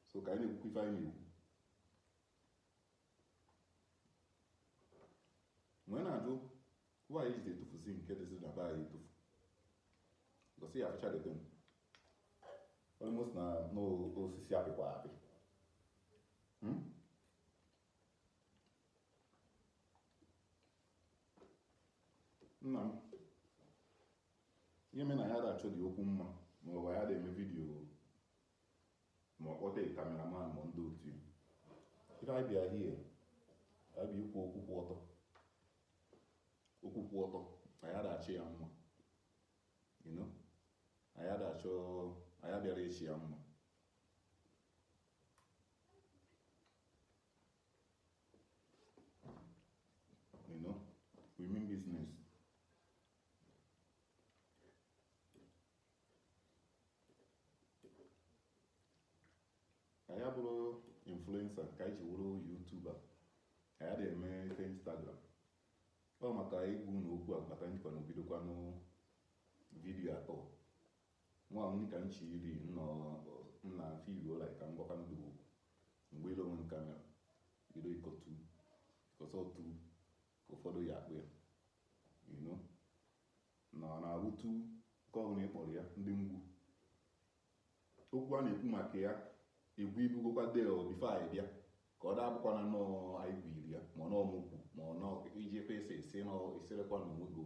so ka anyị na-ekwukwa ife anyị na-ekwu nwee na-ajụ why anyị jide etufuzi nke dịzi na be anyị etufu gosi ya afịcha dị almost na n'osisi apịkwa apị nna m ihe me na ya da achọ dị okwu mma ma ọ bụ ya da eme vidiyo ma ọ kpọta kameraman ma ndị otu ife anyị bịa hie anyị bịa ikwu okwu kwụ ọtọ anyị ada achị ya mma anyị ada achọ anyị bịara echi ya mma we mean business. Anyị abụrụ influencer ka anyị ji wụrụ YouTuber anyị ada eme ife Instagram ọ maka egwu na okwu agbata njikwa na obidokwanụ vidiyo atọ nwa m ka nchi iri nna mfe igbo like ka mgbakwa ndị okwu mgbe ile onwe kamera bido ịkọsọtụ ka ụfọdụ ya akpụ ya na-awụtu nke ọbụla ịkpọrọ ya ndị mgbu okwu a na-ekwu maka ya egwu ibugokwa del bifo anyị bịa ka ọ da-abụkwana nnọọ anyị gwiri ya ma ọ n'ọmụkwu ma ọ nọọ iji efe ese eserekwa na onwe go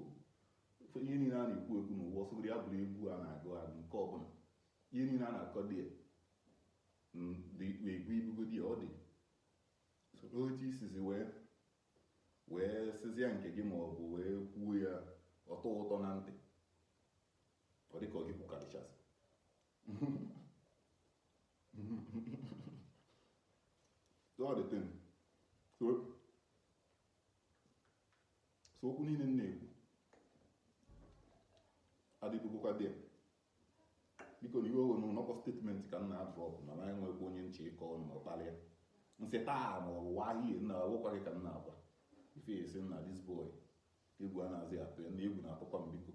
ihe niile a na-ekwu ekwu n'ụwa ọsọgoro ya bụrụ egwu a na-agụ agụ nke ọbụla ihe niile a na-akọ dị egwu ibugo dị ya ọ dị otu isizi wee sizie nke gị ma ọ bụ wee kwuo ya ọtọ ụtọ na ntị ọ dị ka ọ gị kwukarịchasị so okwu niile m na-ekwu adịbụgokwa dị biko na iwe ogo n'ụlọkọ statement ka m na-adrọpụ na ma enwekwa onye nche ịkọ ọnụ ma ọ kparịa nsị taa ma ọ bụ wahie nna agwụkwa gị ka m na-agwa ife esi nna this boy egwu a na-azị atụ ya na egwu na-atụkwa m biko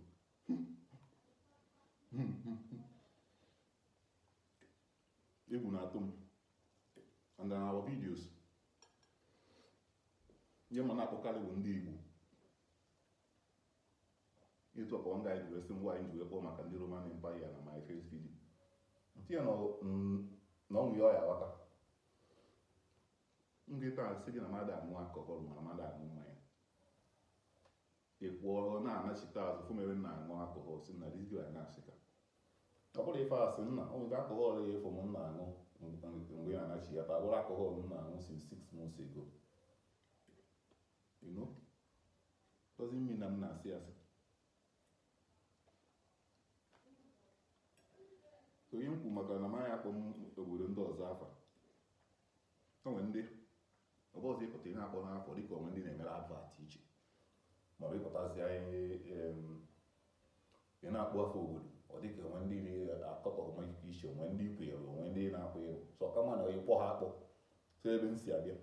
egwu na-atụ m and in our videos ihe ma na-akpọkarị bụ ndị Igbo ịtụ ọkọ nga anyị wee sị ngwa anyị ji wee kpọọ maka ndị Roman Empire na my first video tinye na ọnwụ ya ọ ya aghọta nkịta sị gị na mmadụ aṅụ akọhọl ma mmadụ aṅụ mmanya ịkwụọ na-anachite azụ fomere na aṅụ akọhọl si na dizgil anyị na-achịka ọ bụrụ ife asị nna o nwere akọhọl ya efo m na-aṅụ mgbe ya na-achị ya ta bụrụ akọhọl m na-aṅụ since 6 months ago doesn't mean na m na-asị asị so ihe m kwu maka na maya akpọ m obodo ndị ọzọ afa onwe ndị ọbọzọ ịpụta ihe akpọ n'afọ dịka onwe ndị na-emere advat iche maọbụ ịpụtazi ị na-akpụ afọ obodo ọ dịka onwe ndị na-akọtọ onwe iche onwe ndị ikwenyere onwe ndị na-akwa elu so kama na ịkpọ ha akpọ so ebe m si abịa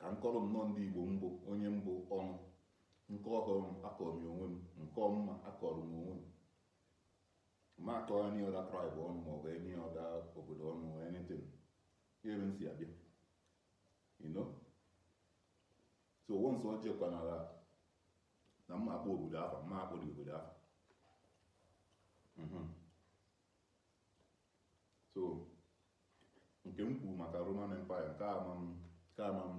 ka nkọrọ m nọ ndị Igbo mbụ onye mbụ ọnụ nke ọhụrụ m akọrọ m onwe m nke ọmụma akọrọ m onwe m ma akọrọ any other tribe ọnụ maọbụ any other obodo ọnụ anything ebe m si abịa so once ọ jekwanara na mma akpọ obodo afa mma akpọrọ obodo afa so nke m kwuru maka Roman Empire nke ama m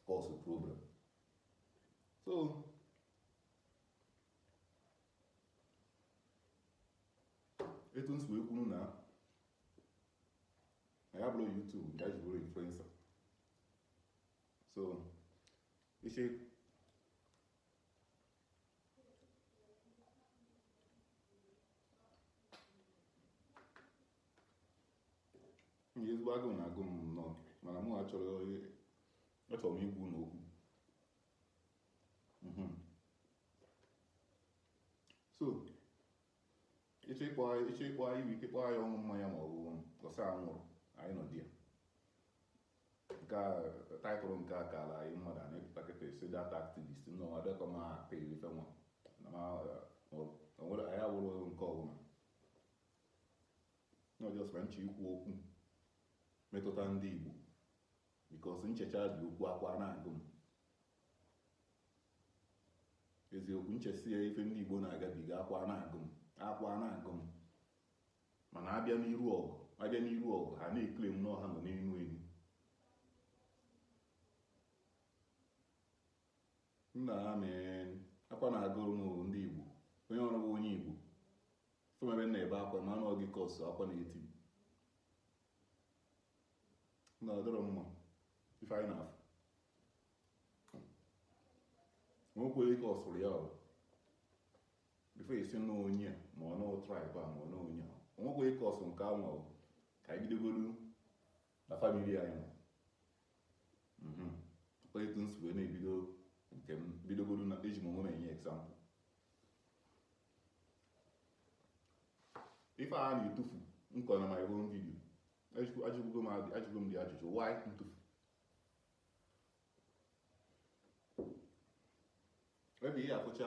cause problem so etu nsi wee kwuru na ya bụrụ YouTube nke a ji bụrụ influencer so iche ihe ezigbo agụụ na-agụ m nnọọ mana mụ achọrọ m ikwu n'okwu so ịchọ ịkpọ anyị ike kpọọ anyị ọnwụ mmanya ma ọ bụ gosi anwụrụ anyị nọ di ya nke taịtụrụ nke a kaala anyị mmadụ a na-epụta kịta esi data activist nọ adịkọ ma pere ife nwa anyị awụrụ nke ọbụla just na nche ikwu okwu metụta ndị Igbo because nchecha dị okwu akwa na-agụ m eziokwu nchesi ya ife ndị Igbo na-agabiga akwa na-agụ m mana abịa n'iru ọgụ ha na-eklem na ọha nọ n'elu elu nna ha mee akwa na-agụrụ m ndị Igbo onye ọrụ bụ onye Igbo fụmebe na-ebe akwa ma na ọgị kọsụ akwa na-eti na ọdọrọ mma ife anyị na-afụ nwekwe ike ọsụrụ ya ọrụ bifo esi na onye ma ọ na tribe a ma ọ na onye a nwekwe ike ọsụ nke anwa ka anyị bidogolu na famili anyị etu nsi wee na-ebido nke m bidogolu na eji m onwe m enye example ife a na-etufu nkọ na my own video ajụgo m dị ajụjụ why ntufu ebe ihe afụcha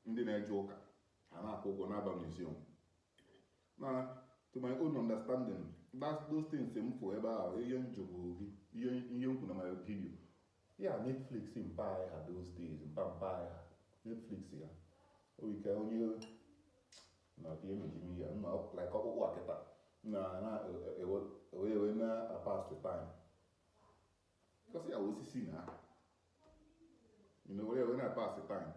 ndị na-eje ụka ha na-akwụ ụgwọ na-aba museum na to my own understanding those things m fụ ebe ahụ ihe njọgbu ihe m kwụ na my video ya Netflix mpa anyị ha those days mpa anyị ha Netflix ya ike onye na ọdị emejimi ya nna like ọkpụkpụ akịta na-ewe na-pass the time because ya osisi na were na-pass the time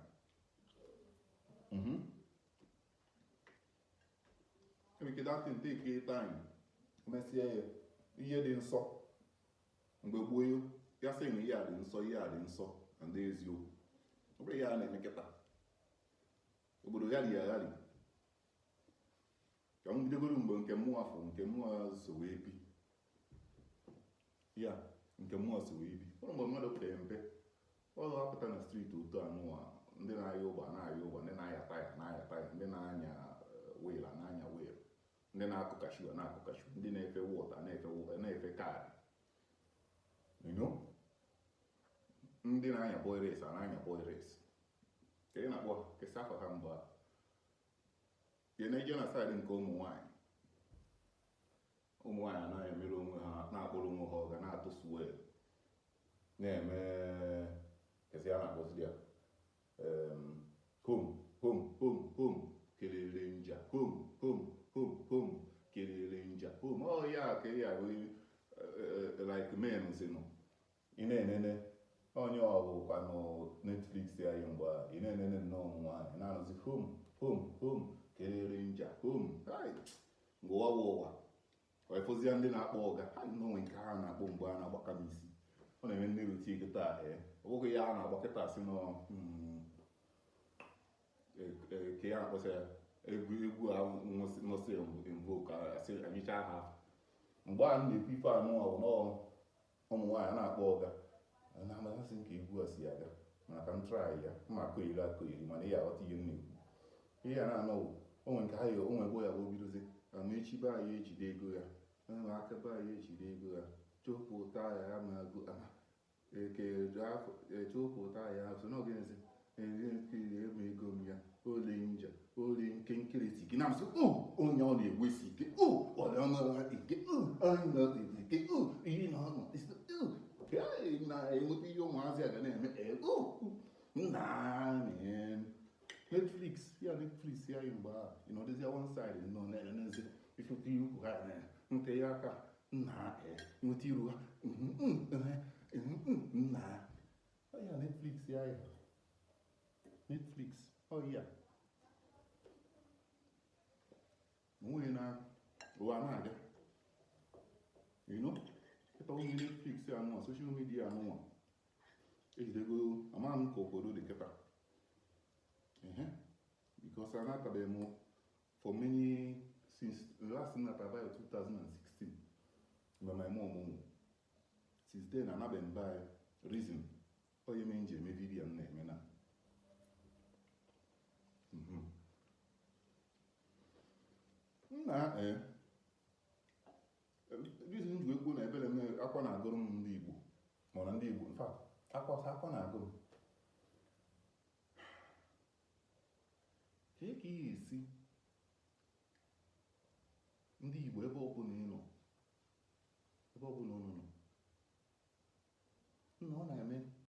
ike datin take time mesie ya ihe dị nsọ mgbe gboo ya sị na ihe a dị nsọ na ndị eziokwu ọ bụrụ ya a na-emekịta obodo ya dị aghari ka m bidogoro mgbe nke mmụọ afọ nke mmụọ so wee bi ya nke mmụọ so wee bi ụlọ mgbe mmadụ pere mpe ọrụ apụta na streeti otu anụwa ndị na-aya ụgba ndị na-aya taya ndị na-anya wheel na-anya wheel ndị na-akụ kashu na-akụ kashu ndị na-efe wọta na-efe kaadị ndị na-anya boy race na-anya boy race ka ị na-akpọ kesa afọ ha mgbe a ya na-eje na saịdị nke ụmụ nwaanyị anaghị emere onwe ha na-akpọrọ onwe ha ọga na-atụsu wel na-eme kesi a na-akpọzi ya home kelere nja home kelere nja home ọ ya ka ya like men si nọ ị na-enene onye ọbụkwanụ Netflix anyị mgbe ị na-enene nnọọ ụmụ nwaanyị na-anụzi home kelere nja ngụwa bụ ụwa efozia ndị na-akpọ ọga ha n'onwe nke ha na-akpọ mgbe a na-agbaka n'isi ọ na-eme nne rute kịta ọ bụghị ya a na-agbakịta asị nọ ke ya na-akpọsa ya egwu a nọsị mbụ ka asị anyịcha ha mgbe a na-ekwu ife anụ ọbụ ụmụ nwaanyị na-akpọ ọga na-amasị nke egwu a si aga mana ka m trai ya mma akọgheri mana ihe aghọta ihe m na-ekwu ihe ya na-anọ onwe nke ha ya onwe gboo ya bụ bidozi ama echi be anyị ejide ego ya aka be anyị ejide ego ya chopụta ya ma agụ chopụta ya so n'ogenezi nkiri eme ego m ya ole nja ole nke nkirisi gị na-asị onye ọ na-egwesi ike ike ihe na-enweta ihe ụmụazị a ga na-eme Netflix ya mgbe a ịnọdụzi one side nọ na-enezi ifute ihu ha nke ya aka nna nweta iru ha nna ya Netflix ya onwe na ụwa na-aga ịta onye Netflix anụnwa soshal midia anụnwa ejidego ama m ka obodo dị kịta because I not have for many since last in about 2016 by my mom. Since then I not been by reason. Oh, you mean Jamie video name na? Reason we go na ebe na akwa na agụrụ m ndị Igbo. Ma ndị Igbo in fact akwa na agụrụ ka ihe esi ndị Igbo ebe ọbụla ị nọ